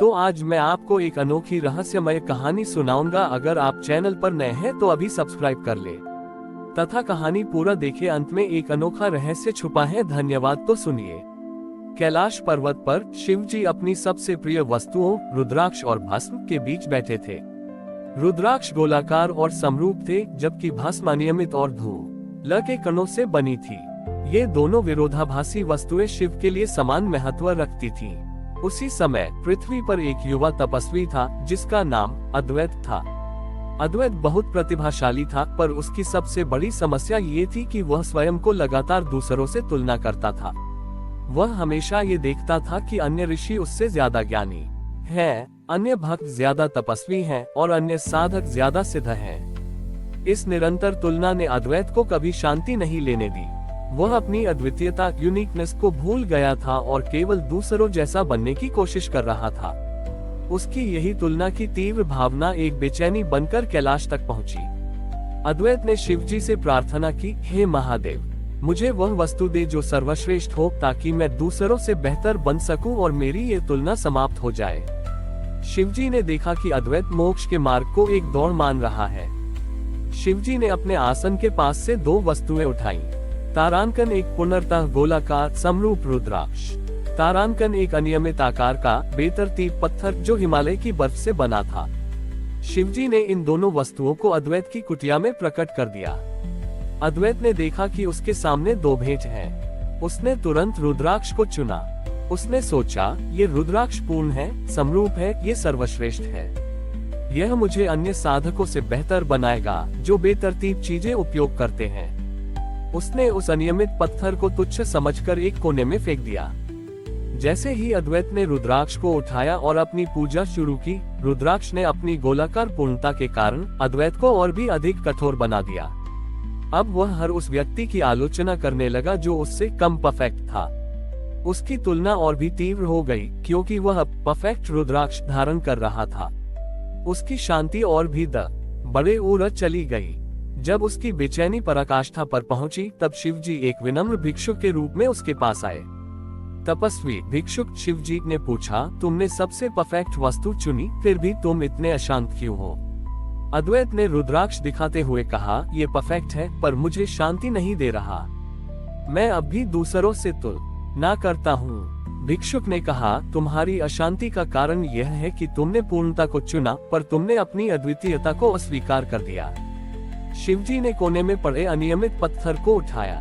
तो आज मैं आपको एक अनोखी रहस्यमय कहानी सुनाऊंगा। अगर आप चैनल पर नए हैं तो अभी सब्सक्राइब कर ले तथा कहानी पूरा देखे। अंत में एक अनोखा रहस्य छुपा है। धन्यवाद। तो सुनिए। कैलाश पर्वत पर शिव जी अपनी सबसे प्रिय वस्तुओं रुद्राक्ष और भस्म के बीच बैठे थे। रुद्राक्ष गोलाकार और समरूप थे, जबकि भस्म अनियमित और धूल के कणों से बनी थी। ये दोनों विरोधाभासी वस्तुएं शिव के लिए समान महत्व रखती थीं। उसी समय पृथ्वी पर एक युवा तपस्वी था जिसका नाम अद्वैत था। अद्वैत बहुत प्रतिभाशाली था, पर उसकी सबसे बड़ी समस्या ये थी कि वह स्वयं को लगातार दूसरों से तुलना करता था। वह हमेशा ये देखता था कि अन्य ऋषि उससे ज्यादा ज्ञानी हैं, अन्य भक्त ज्यादा तपस्वी हैं और अन्य साधक ज्यादा सिद्ध हैं। इस निरंतर तुलना ने अद्वैत को कभी शांति नहीं लेने दी। वह अपनी अद्वितीयता यूनिकनेस को भूल गया था और केवल दूसरों जैसा बनने की कोशिश कर रहा था। उसकी यही तुलना की तीव्र भावना एक बेचैनी बनकर कैलाश तक पहुंची। अद्वैत ने शिवजी से प्रार्थना की, हे महादेव, मुझे वह वस्तु दे जो सर्वश्रेष्ठ हो, ताकि मैं दूसरों से बेहतर बन सकूं और मेरी ये तुलना समाप्त हो जाए। शिवजी ने देखा कि अद्वैत मोक्ष के मार्ग को एक दौड़ मान रहा है। शिवजी ने अपने आसन के पास से दो वस्तुएं उठाई। तारांकन एक पुनर्तः गोलाकार समरूप रुद्राक्ष, तारांकन एक अनियमित आकार का बेतरतीब पत्थर जो हिमालय की बर्फ से बना था। शिवजी ने इन दोनों वस्तुओं को अद्वैत की कुटिया में प्रकट कर दिया। अद्वैत ने देखा कि उसके सामने दो भेंट हैं। उसने तुरंत रुद्राक्ष को चुना। उसने सोचा, ये रुद्राक्ष पूर्ण है, समरूप है, ये सर्वश्रेष्ठ है। यह मुझे अन्य साधकों से बेहतर बनाएगा जो बेतरतीब चीजें उपयोग करते हैं। उसने उस अनियमित पत्थर को तुच्छ समझकर एक कोने में फेंक दिया। जैसे ही अद्वैत ने रुद्राक्ष को उठाया और अपनी पूजा शुरू की, रुद्राक्ष ने अपनी गोलाकार पूर्णता के कारण अद्वैत को और भी अधिक कठोर बना दिया। अब वह हर उस व्यक्ति की आलोचना करने लगा जो उससे कम परफेक्ट था। उसकी तुलना और भी तीव्र हो गई, क्योंकि वह परफेक्ट रुद्राक्ष धारण कर रहा था। उसकी शांति और भी बड़े ओर चली गई। जब उसकी बेचैनी पराकाष्ठा पर पहुंची, तब शिवजी एक विनम्र भिक्षुक के रूप में उसके पास आए। तपस्वी भिक्षुक शिवजी ने पूछा, तुमने सबसे परफेक्ट वस्तु चुनी, फिर भी तुम इतने अशांत क्यों हो? अद्वैत ने रुद्राक्ष दिखाते हुए कहा, ये परफेक्ट है, पर मुझे शांति नहीं दे रहा। मैं अब भी दूसरों से तुलना करता हूँ। भिक्षुक ने कहा, तुम्हारी अशांति का कारण यह है कि तुमने पूर्णता को चुना, पर तुमने अपनी अद्वितीयता को अस्वीकार कर दिया। शिवजी ने कोने में पड़े अनियमित पत्थर को उठाया।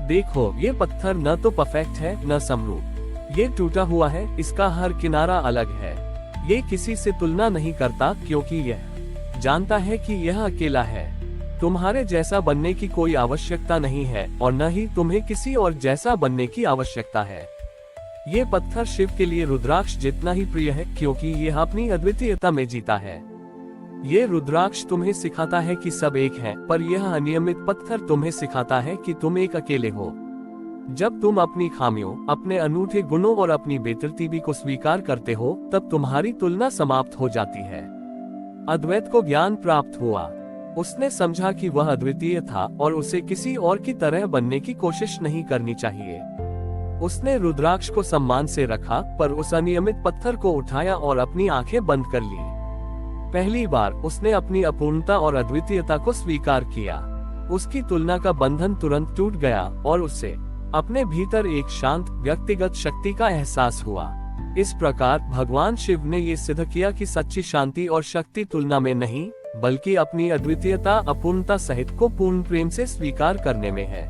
देखो, ये पत्थर न तो परफेक्ट है न समरूप। ये टूटा हुआ है, इसका हर किनारा अलग है। ये किसी से तुलना नहीं करता, क्योंकि यह जानता है कि यह अकेला है। तुम्हारे जैसा बनने की कोई आवश्यकता नहीं है और न ही तुम्हें किसी और जैसा बनने की आवश्यकता है। ये पत्थर शिव के लिए रुद्राक्ष जितना ही प्रिय है, क्योंकि यह अपनी अद्वितीयता में जीता है। ये रुद्राक्ष तुम्हें सिखाता है कि सब एक हैं, पर यह अनियमित पत्थर तुम्हें सिखाता है कि तुम एक अकेले हो। जब तुम अपनी खामियों, अपने अनूठे गुणों और अपनी बेतरतीबी को स्वीकार करते हो, तब तुम्हारी तुलना समाप्त हो जाती है। अद्वैत को ज्ञान प्राप्त हुआ। उसने समझा कि वह अद्वितीय था और उसे किसी और की तरह बनने की कोशिश नहीं करनी चाहिए। उसने रुद्राक्ष को सम्मान से रखा, पर उस अनियमित पत्थर को उठाया और अपनी आंखें बंद कर ली। पहली बार उसने अपनी अपूर्णता और अद्वितीयता को स्वीकार किया। उसकी तुलना का बंधन तुरंत टूट गया और उसे अपने भीतर एक शांत व्यक्तिगत शक्ति का एहसास हुआ। इस प्रकार भगवान शिव ने ये सिद्ध किया कि सच्ची शांति और शक्ति तुलना में नहीं, बल्कि अपनी अद्वितीयता, अपूर्णता सहित को पूर्ण प्रेम से स्वीकार करने में है।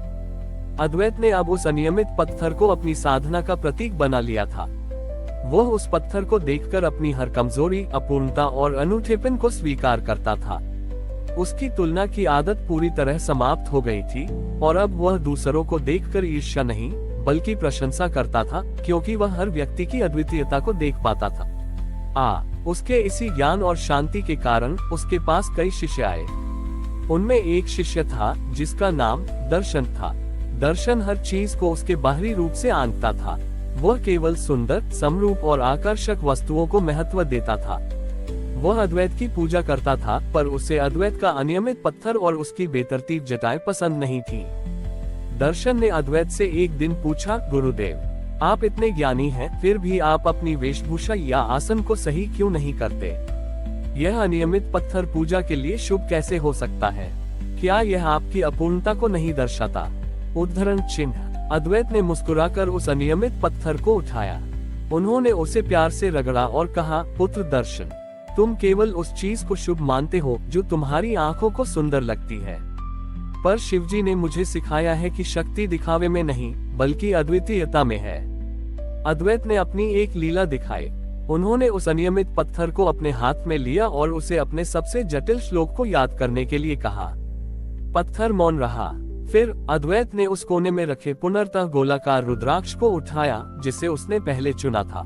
अद्वैत ने अब उस अनियमित पत्थर को अपनी साधना का प्रतीक बना लिया था। वह उस पत्थर को देखकर अपनी हर कमजोरी, अपूर्णता और अनूठेपन को स्वीकार करता था। उसकी तुलना की आदत पूरी तरह समाप्त हो गई थी और अब वह दूसरों को देखकर ईर्ष्या नहीं, बल्कि प्रशंसा करता था, क्योंकि वह हर व्यक्ति की अद्वितीयता को देख पाता था। उसके इसी ज्ञान और शांति के कारण उसके पास कई शिष्य आए। उनमें एक शिष्य था जिसका नाम दर्शन था। दर्शन हर चीज को उसके बाहरी रूप से आंकता था। वह केवल सुंदर, समरूप और आकर्षक वस्तुओं को महत्व देता था। वह अद्वैत की पूजा करता था, पर उसे अद्वैत का अनियमित पत्थर और उसकी बेतरतीब जटाएं पसंद नहीं थी। दर्शन ने अद्वैत से एक दिन पूछा, गुरुदेव, आप इतने ज्ञानी हैं, फिर भी आप अपनी वेशभूषा या आसन को सही क्यों नहीं करते? यह अनियमित पत्थर पूजा के लिए शुभ कैसे हो सकता है? क्या यह आपकी अपूर्णता को नहीं दर्शाता? उद्धरण चिन्ह। अद्वैत ने मुस्कुराकर उस अनियमित पत्थर को उठाया। उन्होंने उसे प्यार से रगड़ा और कहा, पुत्र दर्शन, तुम केवल उस चीज को शुभ मानते हो जो तुम्हारी आंखों को सुंदर लगती है, पर शिवजी ने मुझे सिखाया है कि शक्ति दिखावे में नहीं बल्कि अद्वितीयता में है। अद्वैत ने अपनी एक लीला दिखाई। उन्होंने उस अनियमित पत्थर को अपने हाथ में लिया और उसे अपने सबसे जटिल श्लोक को याद करने के लिए कहा। पत्थर मौन रहा। फिर अद्वैत ने उस कोने में रखे पुनर्तः गोलाकार रुद्राक्ष को उठाया जिसे उसने पहले चुना था।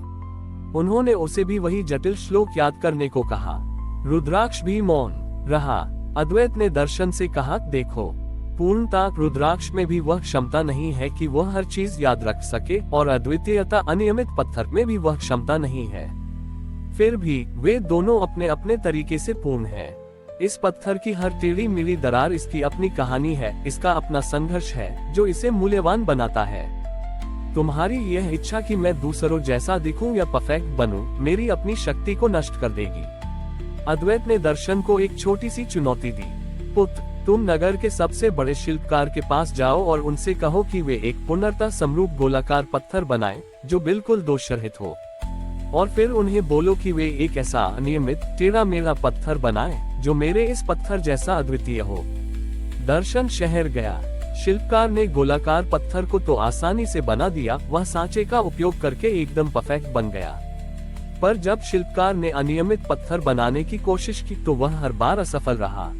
उन्होंने उसे भी वही जटिल श्लोक याद करने को कहा। रुद्राक्ष भी मौन रहा। अद्वैत ने दर्शन से कहा, देखो, पूर्णता रुद्राक्ष में भी वह क्षमता नहीं है कि वह हर चीज याद रख सके, और अद्वितीयता अनियमित पत्थर में भी वह क्षमता नहीं है। फिर भी वे दोनों अपने अपने तरीके से पूर्ण हैं। इस पत्थर की हर टेढ़ी मेढ़ी दरार इसकी अपनी कहानी है, इसका अपना संघर्ष है जो इसे मूल्यवान बनाता है। तुम्हारी यह इच्छा कि मैं दूसरों जैसा दिखूं या परफेक्ट बनूं, मेरी अपनी शक्ति को नष्ट कर देगी। अद्वैत ने दर्शन को एक छोटी सी चुनौती दी। पुत्र, तुम नगर के सबसे बड़े शिल्पकार के पास जाओ और उनसे कहो कि वे एक पूर्णतः समरूप गोलाकार पत्थर बनाएं जो बिल्कुल दोषरहित हो, और फिर उन्हें बोलो कि वे एक ऐसा अनियमित टेढ़ा मेढ़ा पत्थर बनाएं जो मेरे इस पत्थर जैसा अद्वितीय हो। दर्शन शहर गया। शिल्पकार ने गोलाकार पत्थर को तो आसानी से बना दिया, वह सांचे का उपयोग करके एकदम परफेक्ट बन गया। पर जब शिल्पकार ने अनियमित पत्थर बनाने की कोशिश की तो वह हर बार असफल रहा।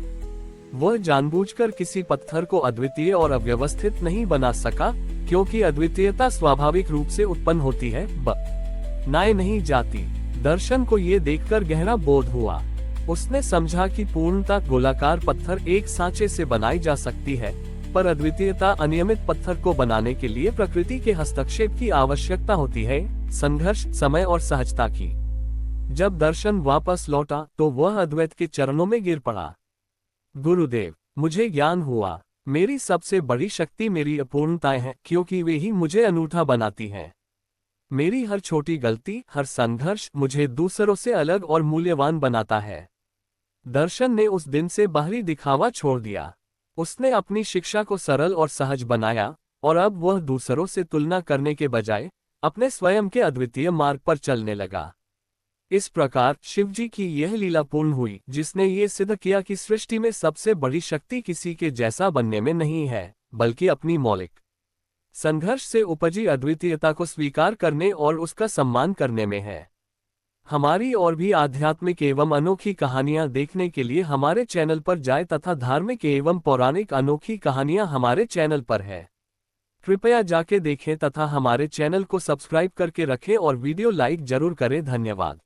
वह जानबूझकर किसी पत्थर को अद्वितीय और अव्यवस्थित नहीं बना सका, क्योंकि अद्वितीयता स्वाभाविक रूप से उत्पन्न होती है, बनाए नहीं जाती। दर्शन को ये देखकर गहरा बोध हुआ। उसने समझा कि पूर्णता गोलाकार पत्थर एक सांचे से बनाई जा सकती है, पर अद्वितीयता अनियमित पत्थर को बनाने के लिए प्रकृति के हस्तक्षेप की आवश्यकता होती है, संघर्ष, समय और सहजता की। जब दर्शन वापस लौटा तो वह अद्वैत के चरणों में गिर पड़ा। गुरुदेव, मुझे ज्ञान हुआ। मेरी सबसे बड़ी शक्ति मेरी अपूर्णताएं हैं, क्योंकि वे ही मुझे अनूठा बनाती हैं। मेरी हर छोटी गलती, हर संघर्ष मुझे दूसरों से अलग और मूल्यवान बनाता है। दर्शन ने उस दिन से बाहरी दिखावा छोड़ दिया। उसने अपनी शिक्षा को सरल और सहज बनाया, और अब वह दूसरों से तुलना करने के बजाय अपने स्वयं के अद्वितीय मार्ग पर चलने लगा। इस प्रकार शिवजी की यह लीला पूर्ण हुई, जिसने ये सिद्ध किया कि सृष्टि में सबसे बड़ी शक्ति किसी के जैसा बनने में नहीं है, बल्कि अपनी मौलिक संघर्ष से उपजी अद्वितीयता को स्वीकार करने और उसका सम्मान करने में है। हमारी और भी आध्यात्मिक एवं अनोखी कहानियां देखने के लिए हमारे चैनल पर जाएं तथा धार्मिक एवं पौराणिक अनोखी कहानियां हमारे चैनल पर है। कृपया जाके देखें तथा हमारे चैनल को सब्सक्राइब करके रखें और वीडियो लाइक जरूर करें। धन्यवाद।